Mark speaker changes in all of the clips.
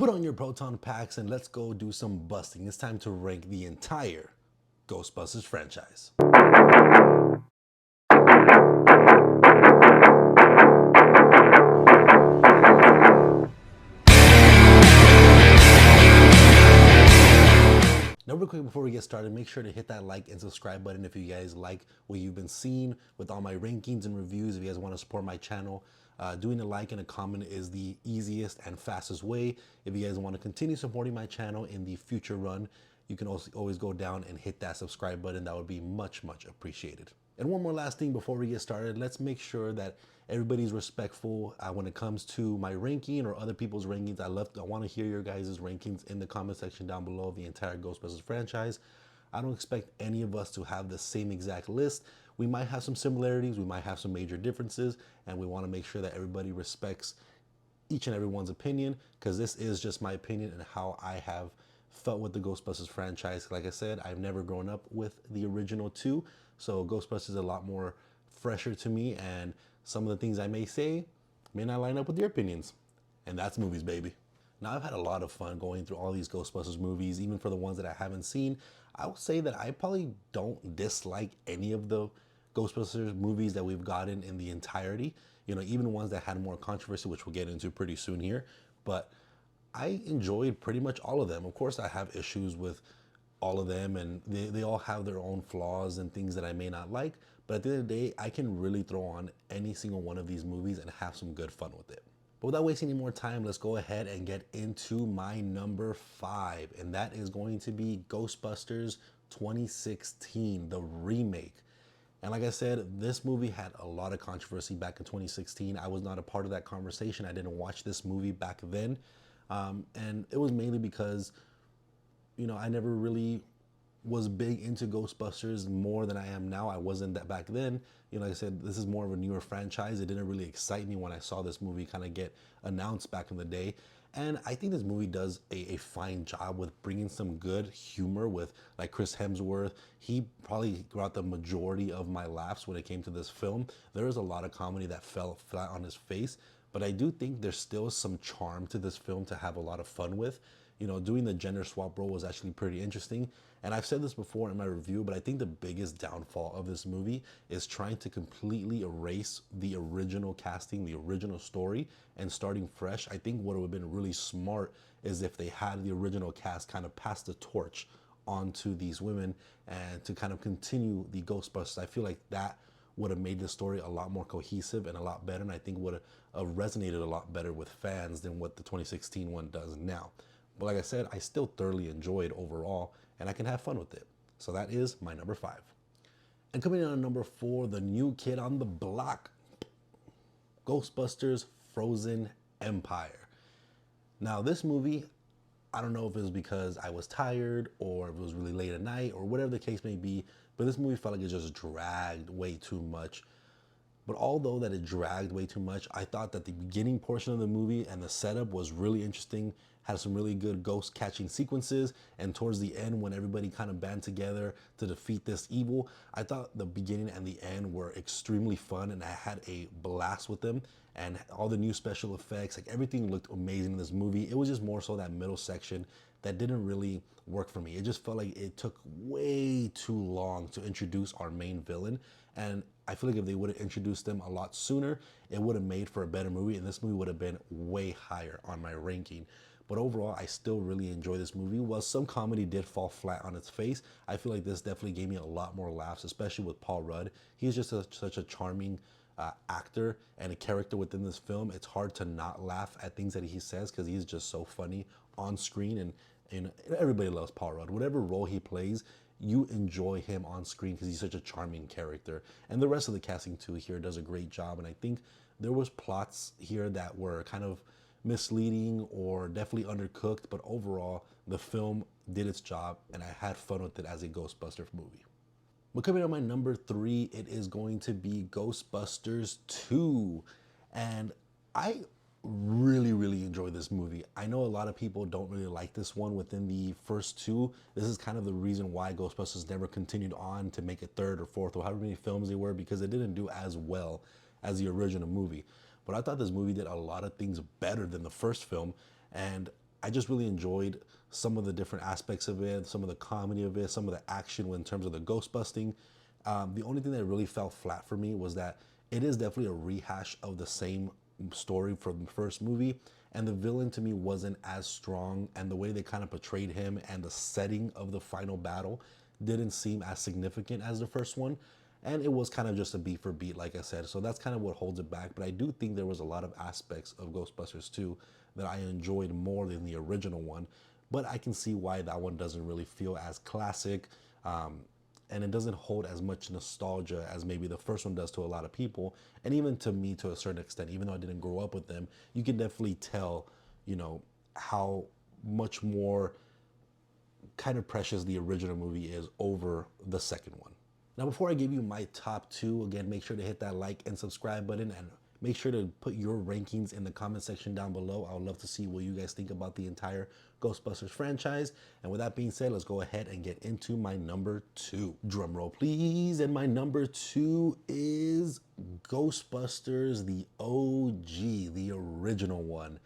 Speaker 1: Put on your proton packs and let's go do some busting. It's time to rank the entire Ghostbusters franchise. Now, real quick before we get started, make sure to hit that like and subscribe button if you guys like what you've been seeing with all my rankings and reviews. If you guys want to support my channel, doing a like and a comment is the easiest and fastest way. If you guys want to continue supporting my channel in the future run, you can also always go down and hit that subscribe button. That would be much appreciated. And one more last thing before we get started, let's make sure that everybody's respectful when it comes to my ranking or other people's rankings. I want to hear your guys' rankings in the comment section down below of the entire Ghostbusters franchise. I don't expect any of us to have the same exact list. We might have some similarities, we might have some major differences, and we want to make sure that everybody respects each and everyone's opinion, because this is just my opinion and how I have felt with the Ghostbusters franchise. Like I said, I've never grown up with the original two, so Ghostbusters is a lot more fresher to me, and some of the things I may say may not line up with your opinions. And that's movies, baby. Now, I've had a lot of fun going through all these Ghostbusters movies, even for the ones that I haven't seen. I will say that I probably don't dislike any of the Ghostbusters movies that we've gotten in the entirety. You know, even ones that had more controversy, which we'll get into pretty soon here. But I enjoyed pretty much all of them. Of course, I have issues with all of them, and they all have their own flaws and things that I may not like. But at the end of the day, I can really throw on any single one of these movies and have some good fun with it. But without wasting any more time, let's go ahead and get into my number 5. And that is going to be Ghostbusters 2016, the remake. And like I said, this movie had a lot of controversy back in 2016. I was not a part of that conversation. I didn't watch this movie back then. And it was mainly because, you know, I never really was big into Ghostbusters more than I am now. I wasn't that back then. You know, like I said, this is more of a newer franchise. It didn't really excite me when I saw this movie kind of get announced back in the day. And I think this movie does a fine job with bringing some good humor with, like, Chris Hemsworth. He probably brought the majority of my laughs when it came to this film. There was a lot of comedy that fell flat on his face, but I do think there's still some charm to this film to have a lot of fun with. You know, doing the gender swap role was actually pretty interesting. And I've said this before in my review, but I think the biggest downfall of this movie is trying to completely erase the original casting, the original story, and starting fresh. I think what would have been really smart is if they had the original cast kind of pass the torch onto these women and to kind of continue the Ghostbusters. I feel like that would have made the story a lot more cohesive and a lot better, and I think would have resonated a lot better with fans than what the 2016 one does now. But like I said, I still thoroughly enjoy it overall, and I can have fun with it. So that is my number 5. And coming in on number 4, the new kid on the block, Ghostbusters Frozen Empire. Now, this movie, I don't know if it was because I was tired or if it was really late at night or whatever the case may be, but this movie felt like it just dragged way too much. But although that it dragged way too much, I thought that the beginning portion of the movie and the setup was really interesting, had some really good ghost catching sequences, and towards the end when everybody kind of band together to defeat this evil, I thought the beginning and the end were extremely fun, and I had a blast with them. And all the new special effects, like, everything looked amazing in this movie. It was just more so that middle section that didn't really work for me. It just felt like it took way too long to introduce our main villain. And I feel like if they would have introduced them a lot sooner, it would have made for a better movie, and this movie would have been way higher on my ranking. But overall, I still really enjoy this movie. While some comedy did fall flat on its face, I feel like this definitely gave me a lot more laughs, especially with Paul Rudd. He's just such a charming actor and a character within this film. It's hard to not laugh at things that he says because he's just so funny on screen, and everybody loves Paul Rudd. Whatever role he plays, you enjoy him on screen because he's such a charming character. And the rest of the casting too here does a great job. And I think there was plots here that were kind of misleading or definitely undercooked, but overall the film did its job and I had fun with it as a Ghostbusters movie. But coming on my number 3, it is going to be Ghostbusters 2. And I really enjoy this movie. I know a lot of people don't really like this one within the first two. This is kind of the reason why Ghostbusters never continued on to make a third or fourth or however many films they were, because it didn't do as well as the original movie. But I thought this movie did a lot of things better than the first film, and I just really enjoyed some of the different aspects of it, some of the comedy of it, some of the action in terms of the ghost busting. The only thing that really fell flat for me was that it is definitely a rehash of the same story from the first movie, and the villain to me wasn't as strong, and the way they kind of portrayed him and the setting of the final battle didn't seem as significant as the first one. And it was kind of just a beat for beat, like I said. So that's kind of what holds it back. But I do think there was a lot of aspects of Ghostbusters 2 that I enjoyed more than the original one. But I can see why that one doesn't really feel as classic. And it doesn't hold as much nostalgia as maybe the first one does to a lot of people. And even to me, to a certain extent, even though I didn't grow up with them, you can definitely tell, how much more kind of precious the original movie is over the second one. Now, before I give you my top two, again, make sure to hit that like and subscribe button, and make sure to put your rankings in the comment section down below. I would love to see what you guys think about the entire Ghostbusters franchise. And with that being said, let's go ahead and get into my number two. Drum roll, please. And my number two is Ghostbusters, the OG, the original one.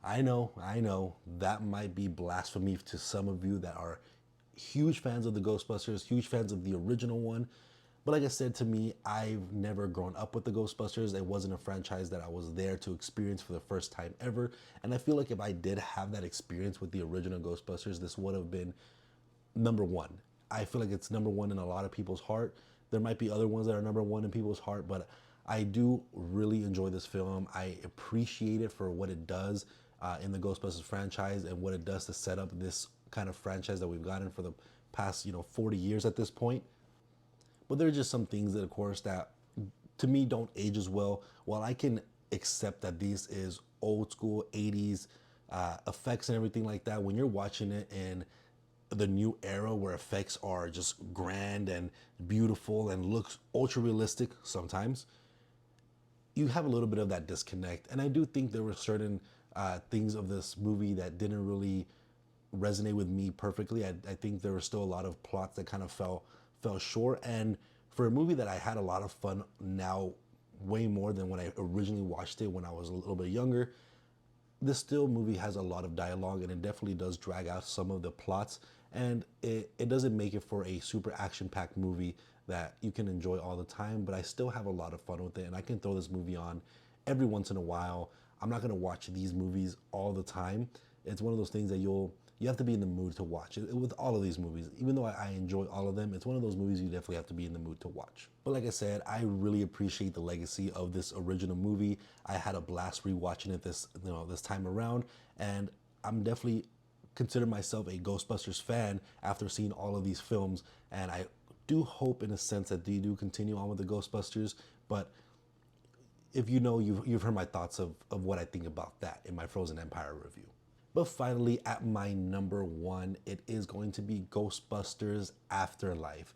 Speaker 1: I know, that might be blasphemy to some of you that are huge fans of the Ghostbusters, huge fans of the original one. But like I said, to me, I've never grown up with the Ghostbusters. It wasn't a franchise that I was there to experience for the first time ever. And I feel like if I did have that experience with the original Ghostbusters, this would have been number one. I feel like it's number one in a lot of people's heart. There might be other ones that are number one in people's heart, but I do really enjoy this film. I appreciate it for what it does in the Ghostbusters franchise and what it does to set up this kind of franchise that we've gotten for the past 40 years at this point. But there are just some things that, of course, that to me don't age as well. While I can accept that this is old school 80s effects and everything like that, when you're watching it in the new era where effects are just grand and beautiful and looks ultra realistic sometimes, you have a little bit of that disconnect. And I do think there were certain things of this movie that didn't really resonate with me perfectly. I think there were still a lot of plots that kind of fell short. And for a movie that I had a lot of fun now, way more than when I originally watched it when I was a little bit younger, this still movie has a lot of dialogue, and it definitely does drag out some of the plots, and it doesn't make it for a super action-packed movie that you can enjoy all the time. But I still have a lot of fun with it, and I can throw this movie on every once in a while. I'm not going to watch these movies all the time. It's one of those things that you have to be in the mood to watch it. With all of these movies, even though I enjoy all of them, it's one of those movies you definitely have to be in the mood to watch. But like I said, I really appreciate the legacy of this original movie. I had a blast rewatching it this time around, and I'm definitely consider myself a Ghostbusters fan after seeing all of these films. And I do hope, in a sense, that they do continue on with the Ghostbusters. But if you've heard my thoughts of what I think about that in my Frozen Empire review. But finally, at my number one, it is going to be Ghostbusters Afterlife.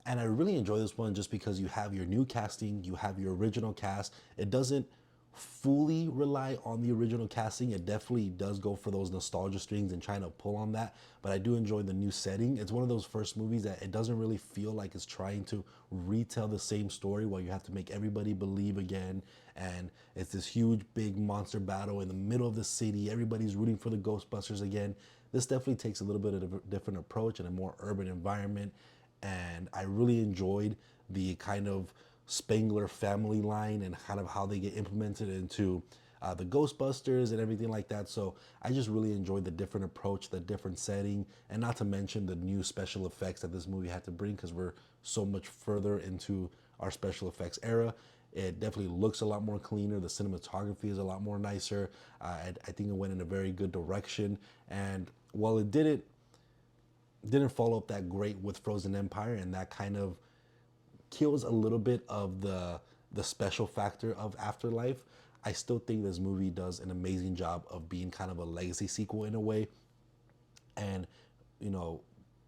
Speaker 1: And I really enjoy this one just because you have your new casting, you have your original cast. It doesn't fully rely on the original casting. It definitely does go for those nostalgia strings and trying to pull on that. But I do enjoy the new setting. It's one of those first movies that it doesn't really feel like it's trying to retell the same story while you have to make everybody believe again. And it's this huge, big monster battle in the middle of the city. Everybody's rooting for the Ghostbusters again. This definitely takes a little bit of a different approach in a more urban environment. And I really enjoyed the kind of Spangler family line and kind of how they get implemented into the Ghostbusters and everything like that. So I just really enjoyed the different approach, the different setting, and not to mention the new special effects that this movie had to bring, because we're so much further into our special effects era. It definitely looks a lot more cleaner. The cinematography is a lot more nicer. I think it went in a very good direction. And while it didn't follow up that great with Frozen Empire, and that kind of kills a little bit of the special factor of Afterlife, I still think this movie does an amazing job of being kind of a legacy sequel in a way, and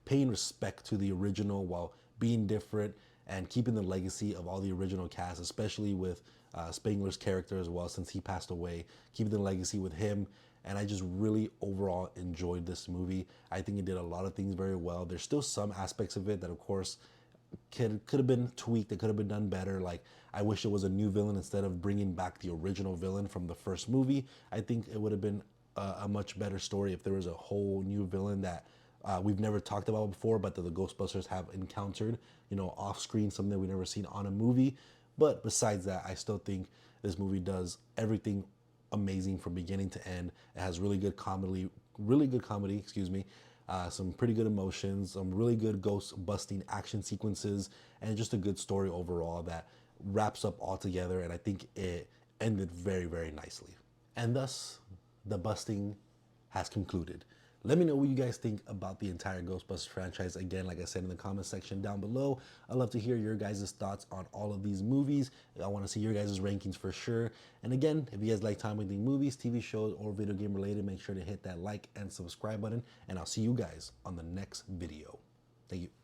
Speaker 1: paying respect to the original while being different and keeping the legacy of all the original cast, especially with Spangler's character as well, since he passed away, keeping the legacy with him. And I just really overall enjoyed this movie. I think it did a lot of things very well. There's still some aspects of it that, of course, could have been tweaked. It could have been done better. Like, I wish it was a new villain instead of bringing back the original villain from the first movie. I think it would have been a much better story if there was a whole new villain that we've never talked about before, but that the Ghostbusters have encountered, off screen, something that we've never seen on a movie. But besides that, I still think this movie does everything amazing from beginning to end. It has really good comedy, excuse me, some pretty good emotions, some really good ghost busting action sequences, and just a good story overall that wraps up all together. And I think it ended very, very nicely. And thus, the busting has concluded. Let me know what you guys think about the entire Ghostbusters franchise. Again, like I said in the comment section down below, I'd love to hear your guys' thoughts on all of these movies. I want to see your guys' rankings for sure. And again, if you guys like Time Wasting Movies, TV shows, or video game related, make sure to hit that like and subscribe button. And I'll see you guys on the next video. Thank you.